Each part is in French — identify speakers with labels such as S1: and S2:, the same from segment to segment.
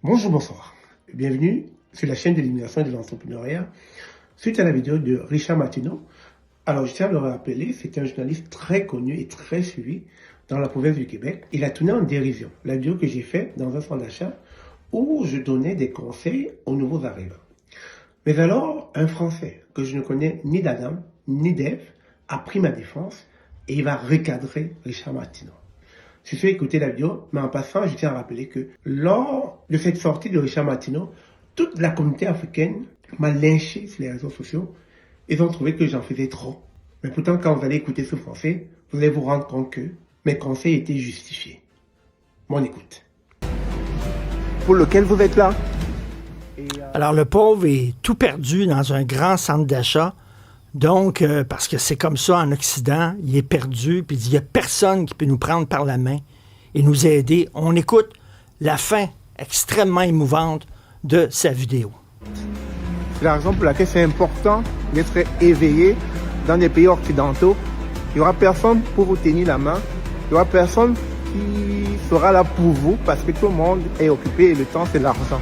S1: Bonjour, bonsoir. Bienvenue sur la chaîne de l'immigration et de l'entrepreneuriat. Suite à la vidéo de Richard Martineau, alors je tiens à le rappeler, c'est un journaliste très connu et très suivi dans la province du Québec. Il a tourné en dérision la vidéo que j'ai faite dans un centre d'achat où je donnais des conseils aux nouveaux arrivants. Mais alors, un Français que je ne connais ni d'Adam ni d'Ève a pris ma défense et il va recadrer Richard Martineau. Je suis écouté la vidéo, mais en passant, je tiens à rappeler que lors de cette sortie de Richard Martineau, toute la communauté africaine m'a lynché sur les réseaux sociaux. Ils ont trouvé que j'en faisais trop. Mais pourtant, quand vous allez écouter ce français, vous allez vous rendre compte que mes conseils étaient justifiés. Bon, écoute.
S2: Pour lequel vous êtes là?
S3: Alors, le pauvre est tout perdu dans un grand centre d'achat. Donc, parce que c'est comme ça en Occident, il est perdu, puis il n'y a personne qui peut nous prendre par la main et nous aider. On écoute la fin extrêmement émouvante de sa vidéo.
S2: C'est la raison pour laquelle c'est important d'être éveillé dans les pays occidentaux. Il n'y aura personne pour vous tenir la main. Il n'y aura personne qui sera là pour vous parce que tout le monde est occupé et le temps, c'est l'argent.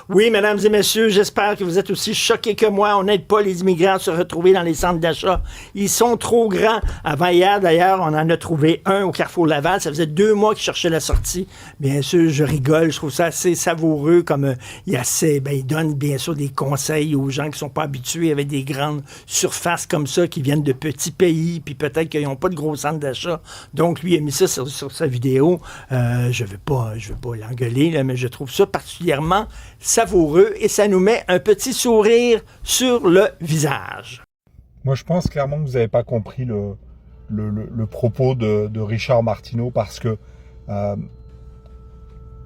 S3: Oui, mesdames et messieurs, j'espère que vous êtes aussi choqués que moi. On n'aide pas les immigrants à se retrouver dans les centres d'achat. Ils sont trop grands. Avant hier, d'ailleurs, on en a trouvé un au Carrefour Laval. Ça faisait 2 mois qu'ils cherchaient la sortie. Bien sûr, je rigole. Je trouve ça assez savoureux. Comme ils donnent bien sûr des conseils aux gens qui ne sont pas habitués avec des grandes surfaces comme ça, qui viennent de petits pays, puis peut-être qu'ils n'ont pas de gros centres d'achat. Donc, lui a mis ça sur sa vidéo. Je ne veux pas l'engueuler, là, mais je trouve ça particulièrement savoureux et ça nous met un petit sourire sur le visage.
S4: Moi, je pense clairement que vous n'avez pas compris le propos de Richard Martineau parce que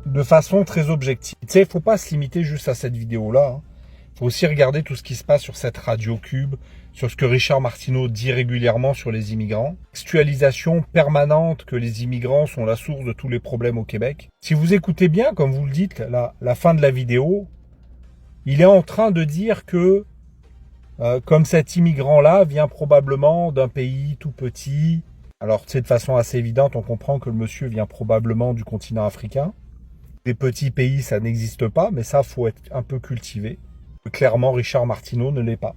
S4: de façon très objective, tu sais, il ne faut pas se limiter juste à cette vidéo-là. Il faut aussi regarder tout ce qui se passe sur cette Radio Cube, sur ce que Richard Martineau dit régulièrement sur les immigrants. Textualisation permanente que les immigrants sont la source de tous les problèmes au Québec. Si vous écoutez bien, comme vous le dites, la fin de la vidéo, il est en train de dire que, comme cet immigrant-là vient probablement d'un pays tout petit, alors tu sais, de façon assez évidente, on comprend que le monsieur vient probablement du continent africain. Des petits pays, ça n'existe pas, mais ça, faut être un peu cultivé. Clairement, Richard Martineau ne l'est pas.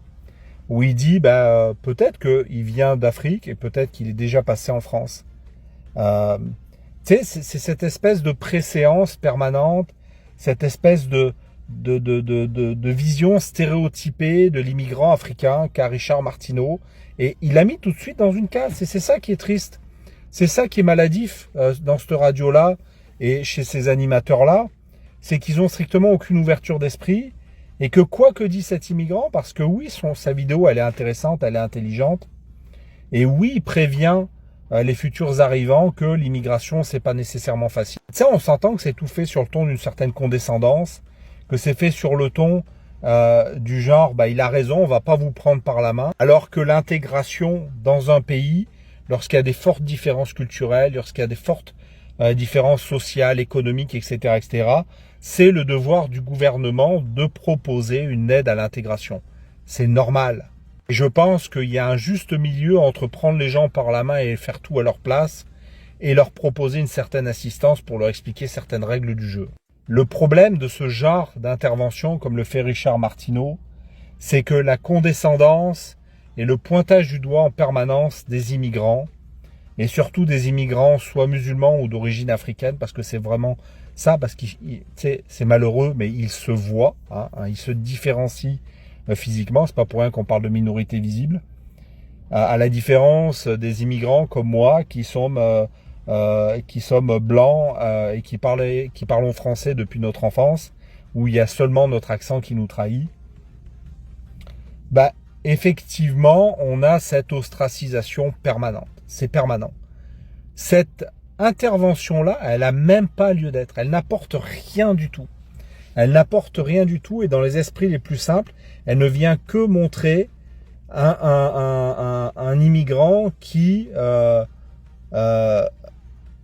S4: Où il dit, peut-être qu'il vient d'Afrique et peut-être qu'il est déjà passé en France. Tu sais, c'est cette espèce de préséance permanente, cette espèce de vision stéréotypée de l'immigrant africain qu'a Richard Martineau. Et il l'a mis tout de suite dans une case. C'est ça qui est triste. C'est ça qui est maladif dans cette radio-là et chez ces animateurs-là. C'est qu'ils ont strictement aucune ouverture d'esprit. Et que quoi que dit cet immigrant, parce que oui, sa vidéo, elle est intéressante, elle est intelligente, et oui, il prévient les futurs arrivants que l'immigration, c'est pas nécessairement facile. Ça, on s'entend que c'est tout fait sur le ton d'une certaine condescendance, que c'est fait sur le ton du genre, il a raison, on va pas vous prendre par la main, alors que l'intégration dans un pays, lorsqu'il y a des fortes différences culturelles, lorsqu'il y a des fortes différences sociales, économiques, etc., c'est le devoir du gouvernement de proposer une aide à l'intégration. C'est normal. Et je pense qu'il y a un juste milieu entre prendre les gens par la main et faire tout à leur place et leur proposer une certaine assistance pour leur expliquer certaines règles du jeu. Le problème de ce genre d'intervention, comme le fait Richard Martineau, c'est que la condescendance et le pointage du doigt en permanence des immigrants, et surtout des immigrants soit musulmans ou d'origine africaine, parce que c'est vraiment ça, parce que c'est malheureux, mais ils se voient, ils se différencient physiquement, c'est pas pour rien qu'on parle de minorité visible, à la différence des immigrants comme moi, qui sommes blancs et qui parlons français depuis notre enfance, où il y a seulement notre accent qui nous trahit. Effectivement, on a cette ostracisation permanente. C'est permanent. Cette intervention-là, elle n'a même pas lieu d'être. Elle n'apporte rien du tout. Elle n'apporte rien du tout et dans les esprits les plus simples, elle ne vient que montrer un immigrant qui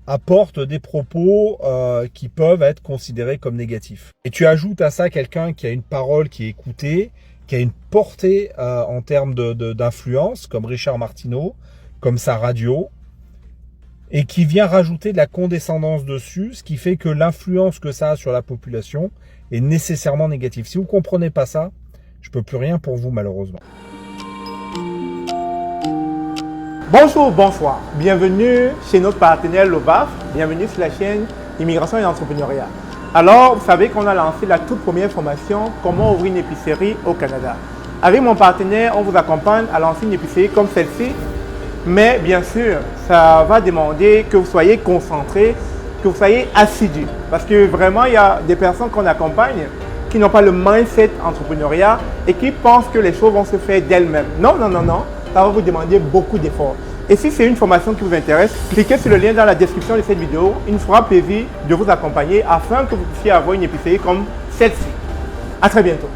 S4: apporte des propos qui peuvent être considérés comme négatifs. Et tu ajoutes à ça quelqu'un qui a une parole qui est écoutée, qui a une portée en termes d'influence, comme Richard Martineau, comme sa radio. et qui vient rajouter de la condescendance dessus, ce qui fait que l'influence que ça a sur la population est nécessairement négative. Si vous ne comprenez pas ça, je ne peux plus rien pour vous malheureusement.
S2: Bonjour, bonsoir. Bienvenue chez notre partenaire Lobaf. Bienvenue sur la chaîne Immigration et Entrepreneuriat. Alors, vous savez qu'on a lancé la toute première formation « Comment ouvrir une épicerie au Canada ». Avec mon partenaire, on vous accompagne à lancer une épicerie comme celle-ci. Mais bien sûr, ça va demander que vous soyez concentré, que vous soyez assidu. Parce que vraiment, il y a des personnes qu'on accompagne qui n'ont pas le mindset entrepreneuriat et qui pensent que les choses vont se faire d'elles-mêmes. Non, non, non, non. Ça va vous demander beaucoup d'efforts. Et si c'est une formation qui vous intéresse, cliquez sur le lien dans la description de cette vidéo. Il nous fera plaisir de vous accompagner afin que vous puissiez avoir une épicerie comme celle-ci. À très bientôt.